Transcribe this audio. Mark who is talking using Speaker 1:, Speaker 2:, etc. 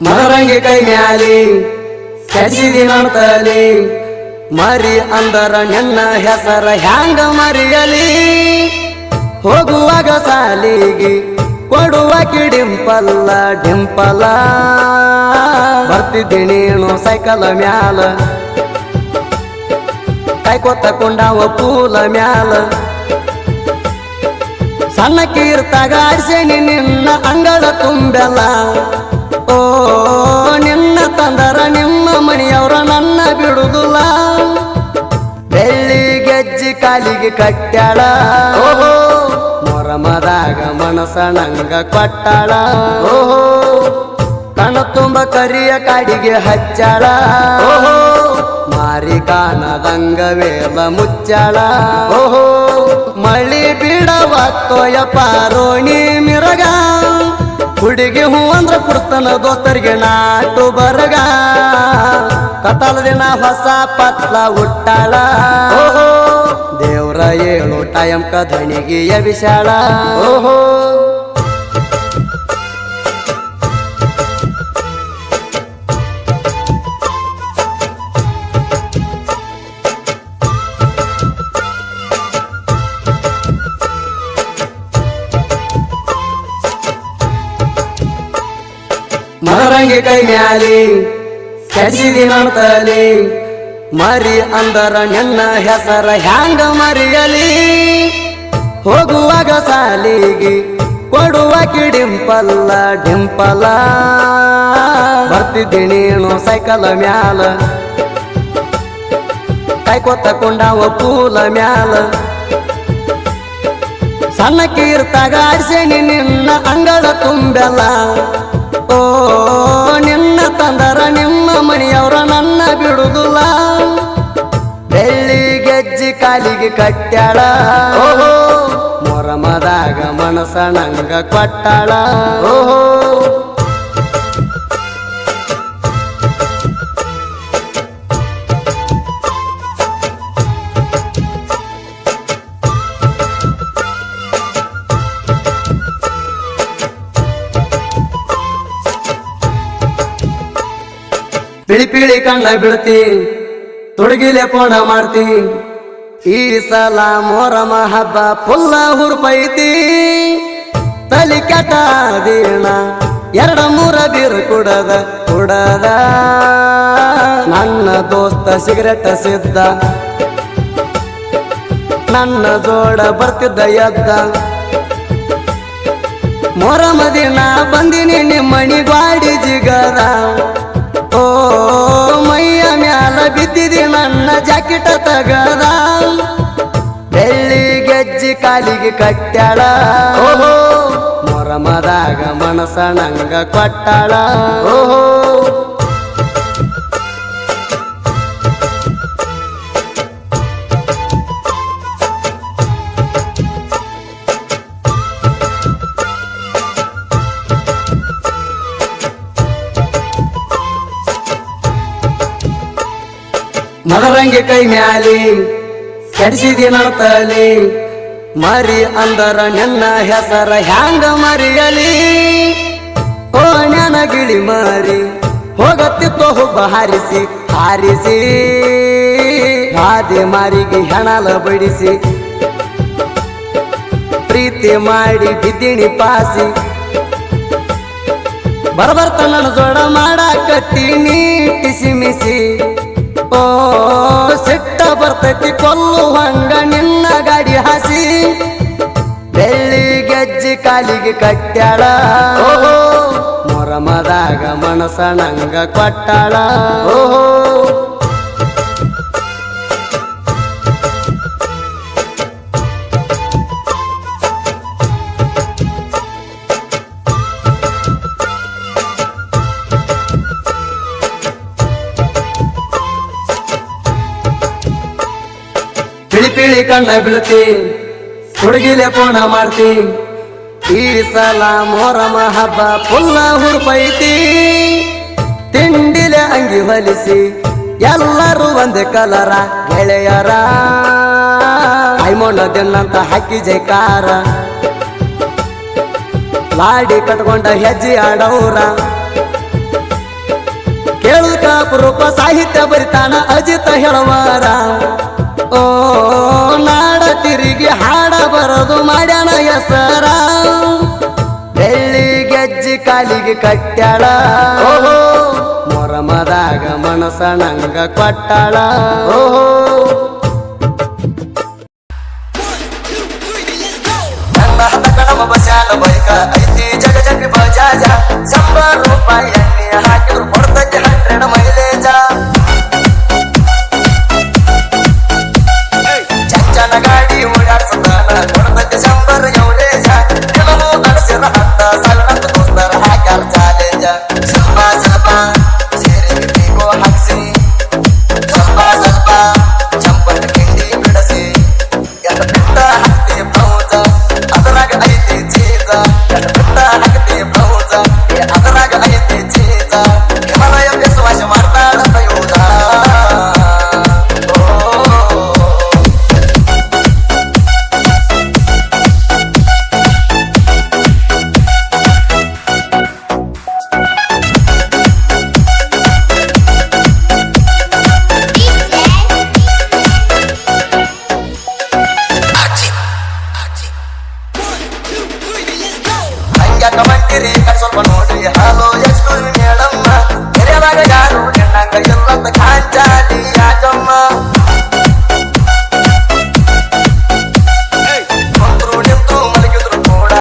Speaker 1: ಮದರಂಗಿ ಕೈ ಮ್ಯಾಲಿ ಕೆಡಿಸಿದಿ ನೋಡ್ತಲಿ ಮರಿ ಅಂದರ ನಿನ್ನ ಹೆಸರ ಹ್ಯಾಂಗ ಮರಿಯಲಿ ಹೋಗುವಾಗ ಸಾಲಿಗೆ ಕೊಡುವ ಡಿಂಪಲ್ಲ ಡಿಂಪಲ ಬರ್ತಿದ್ದಿ ನೀನು ಸೈಕಲ್ ಮ್ಯಾಲ ಕಾಯ್ಕೊತ್ತ ಕೊಂಡಾವ ಪೂಲ ಮ್ಯಾಲ ಸಣ್ಣಕ್ಕೆ ಇರ್ತಾಗ ಆಡ್ಸೇನಿ ನಿನ್ನ ಅಂಗಳ ತುಂಬೆಲ್ಲ ಓ ನಿನ್ನ ತಂದರ ನಿಮ್ಮ ಮನೆಯವರ ನನ್ನ ಬಿಡುದಿಲ್ಲ ಬೆಳ್ಳಿ ಗೆಜ್ಜಿ ಕಾಲಿಗೆ ಕಟ್ಟ್ಯಾಳ ಓಹೋ ಮೊರಮದಾಗ ಮನಸಣಂಗ ಕೊಟ್ಟಾಳ ಓಹೋ ಕಣ ತುಂಬ ಕರಿಯ ಕಾಡಿಗೆ ಹಚ್ಚಾಳ ಓಹೋ ಮಾರಿ ಕಾಣದಂಗ ವೇಲ ಮುಚ್ಚಾಳ ಓಹೋ ಮಳಿ ಬಿಡವತ್ತೋಯ ಪಾರೋಣಿ ಮಿರಗ ಹುಡುಗಿ ಹೂ ಅಂದ್ರ ಕುಡ್ತಾನ ದೋಸ್ತರಿಗೆ ನಾಟು ಬರಗ ಕತ್ತಲ ದಿನ ಹೊಸ ಪತ್ಲ ಹುಟ್ಟಾಳ ಓಹೋ ದೇವ್ರ ಏಳು ಟೈಮ್ ಕಧಣಿಗೆ ಎಬಿಸಾಳ ಓಹೋ ಮದರಂಗಿ ಕೈ ಮ್ಯಾಲಿ ಕೆಡಿಸಿದಿ ನೋಡ್ತಲಿ ಮರಿ ಅಂದರ ನಿನ್ನ ಹೆಸರ ಹ್ಯಾಂಗ ಮರಿಯಲಿ ಹೋಗುವಾಗ ಸಾಲಿಗೆ ಕೊಡುವ ಡಿಂಪಲ್ಲ ಡಿಂಪಲ ಬರ್ತಿದ್ದಿ ನೀನು ಸೈಕಲ್ ಮ್ಯಾಲ ಕಾಯ್ಕೊತ್ತ ಕೊಂಡಾವ ಪೂಲ ಮ್ಯಾಲ ಸಣ್ಣಕ್ಕೆ ಇರ್ತಾಗ ಆಡ್ಸೇನಿ ನಿನ್ನ ಅಂಗಳ ತುಂಬೆಲ್ಲ ಓ ನಿನ್ನ ತಂದರ ನಿಮ್ಮ ಮನೆಯವರ ನನ್ನ ಬಿಡುದಿಲ್ಲ ಬೆಳ್ಳಿ ಗೆಜ್ಜಿ ಕಾಲಿಗೆ ಕಟ್ಟ್ಯಾಳ ಓಹೋ ಮೊರಮದಾಗ ಮನಸಣಂಗ ಕೊಟ್ಟಾಳ ಓಹೋ ಪಿಳಿ ಪಿಳಿ ಕಣ್ಣ ಬಿಡ್ತಿ ತೊಡಗಿಲೆ ಪೋಣ ಮಾಡ್ತಿ ಈ ಸಲ ಮೊರಮ ಹಬ್ಬ ಪುಲ್ಲ ಹುರ್ಪೈತಿ ತಲಿ ಕೆಟ್ಟ ದೀಣ ಎರಡ ಮೂರ ಬೀರ್ ಕುಡದ ನನ್ನ ದೋಸ್ತ ಸಿಗರೆಟ್ ಸಿದ್ದ ನನ್ನ ಜೋಡ ಬರ್ತಿದ್ದ ಎದ್ದ ಮೊರಮ ದಿನ ಬಂದಿನಿ ನಿಮ್ಮಣಿ ಗಾಡಿ ಜಿಗರ ಓ ಮೈಯ ಮ್ಯಾಲ ಬಿದ್ದಿದಿ ನನ್ನ ಜಾಕೆಟ ತಗದ ಬೆಳ್ಳಿ ಗೆಜ್ಜಿ ಕಾಲಿಗೆ ಕಟ್ಟ್ಯಾಳ ಓಹೋ ಮೊರಮದಾಗ ಮನಸಣಂಗ ಕೊಟ್ಟಾಳ ಓಹೋ ಮದರಂಗಿ ಕೈ ಮ್ಯಾಲಿ ಕೆಡಿಸಿದಿ ನೋಡ್ತಲಿ ಮರಿ ಅಂದರ ನಿನ್ನ ಹೆಸರ ಹ್ಯಾಂಗ ಮರಿಯಲಿ ಓ ನನಗಿಳಿ ಮರಿ ಹೋಗತ್ತಿತ್ತು ಹುಬ್ಬ ಹಾರಿಸಿ ಹಾರಿಸಿ ಹಾದಿ ಮಾರಿಗೆ ಹೆಣಲ ಬಡಿಸಿ ಪ್ರೀತಿ ಮಾಡಿ ಬಿದ್ದಿಣಿ ಪಾಸಿ ಬರ್ಬರ್ತ ನನ್ನ ಜೋಡ ಮಾಡಾಕತ್ತೀನಿ ಟಿಸಿ ಮಿಸಿ ಓ ಸಿಟ್ಟ ಬರ್ತೈತಿ ಕೊಲ್ಲುವಂಗ ನಿನ್ನ ಗಾಡಿ ಹಾಸಿ ಬೆಳ್ಳಿ ಗೆಜ್ಜಿ ಕಾಲಿಗೆ ಕಟ್ಟ್ಯಾಳ ಓಹೋ ಮೊರಮದಾಗ ಮನಸಣಂಗ ಕೊಟ್ಟಾಳ ಓಹೋ ಪಿಳಿ ಪಿಳಿ ಕಣ್ಣ ಬೀಳ್ತಿ ಹುಡುಗಿಲೆ ಪೋಣ ಮಾಡ್ತಿ ಈ ಸಲ ಮೊರಮ ಹಬ್ಬ ಪುಲ್ಲ ಹುರ್ಪೈತಿ ತಿಂಡಿಲೆ ಅಂಗಿ ಹೊಲಿಸಿ ಎಲ್ಲರೂ ಒಂದೇ ಕಲರ ಗೆಳೆಯರ ಐಮೋಣ ದಿನಂತ ಹಾಕಿ ಜೈಕಾರ ಲಾಡಿ ಕಟ್ಕೊಂಡ ಹೆಜ್ಜೆ ಆಡೌರ ಸಾಹಿತ್ಯ ಬರಿತಾನ ಅಜಿತ ಹೇಳುವಾರ ಓ ನಾಡ ತಿರುಗಿ ಹಾಡ ಬರದು ಮಾಡ್ಯಾನ ಹೆಸರ ಬೆಳ್ಳಿ ಗೆಜ್ಜಿ ಕಾಲಿಗೆ ಕಟ್ಟ್ಯಾಳ ಓಹೋ ಮೊರಮದಾಗ ಮನಸ ನಂಗ ಕೊಟ್ಟಾಳ ಓಹೋ ನನ್ನ ಹತಕಣವ ಬಸ್ಯಾಲ ಬೈಕ ಐತಿ ಜಗ ಜಗ ಬಜಾಜ ₹100 ಎಣ್ಣೆ ಹಾಕಿದ್ರು ಕೊಡ್ತೈತಿ 100 ಮೈಲೇಜ ಚಂಚನ ಗಾಡಿ ಓಡಾಡ್ಸತಾನ ಕೊಡ್ತೈತಿ 100 ಎವರೇಜ ಕೆಲವು ನಡೆಸಿರ ಹತ್ತ ಸಣ್ಣ ದೋಸ್ತರ ಹಾಕ್ಯಾರ ಚಾಲೆಂಜ ಸ್ವಲ್ಪ ಸ್ವಲ್ಪ ಸೇರಿ ಬೇಕೋ ಹಾಕ್ಸಿ ಸ್ವಲ್ಪ ಸ್ವಲ್ಪ ಚಂಪಟ ಕಿಂಡಿ ಬಿಡಸಿ ಎತ್ತ ಬಿಟ್ಟ ಹಾಕ್ತಿ ಬ್ಲೌಸ ಅದರಾಗ ಐತಿ ಚೀಸ ಎತ್ತ ಬಿಟ್ಟ ಹಾಕ್ತಿ ಬ್ಲೌಸ ಅದರಾಗ ಐತಿ ಚೀಸ ಹಿಮಾಲಯ ವಿಶ್ವಾಸ ಮಾಡ್ತಾಳ ಪ್ರಯೋಗ ಕಮಂಟಿರಿ ಸ್ವಲ್ಪ ನೋಡ್ರಿ ಹಲೋ ಎಷ್ಟು ಮೇಡಮ್ಮ ಹಿರಿಯವಾಗ ಯಾರು ಹೆಣ್ಣಂಗ ಇಲ್ಲ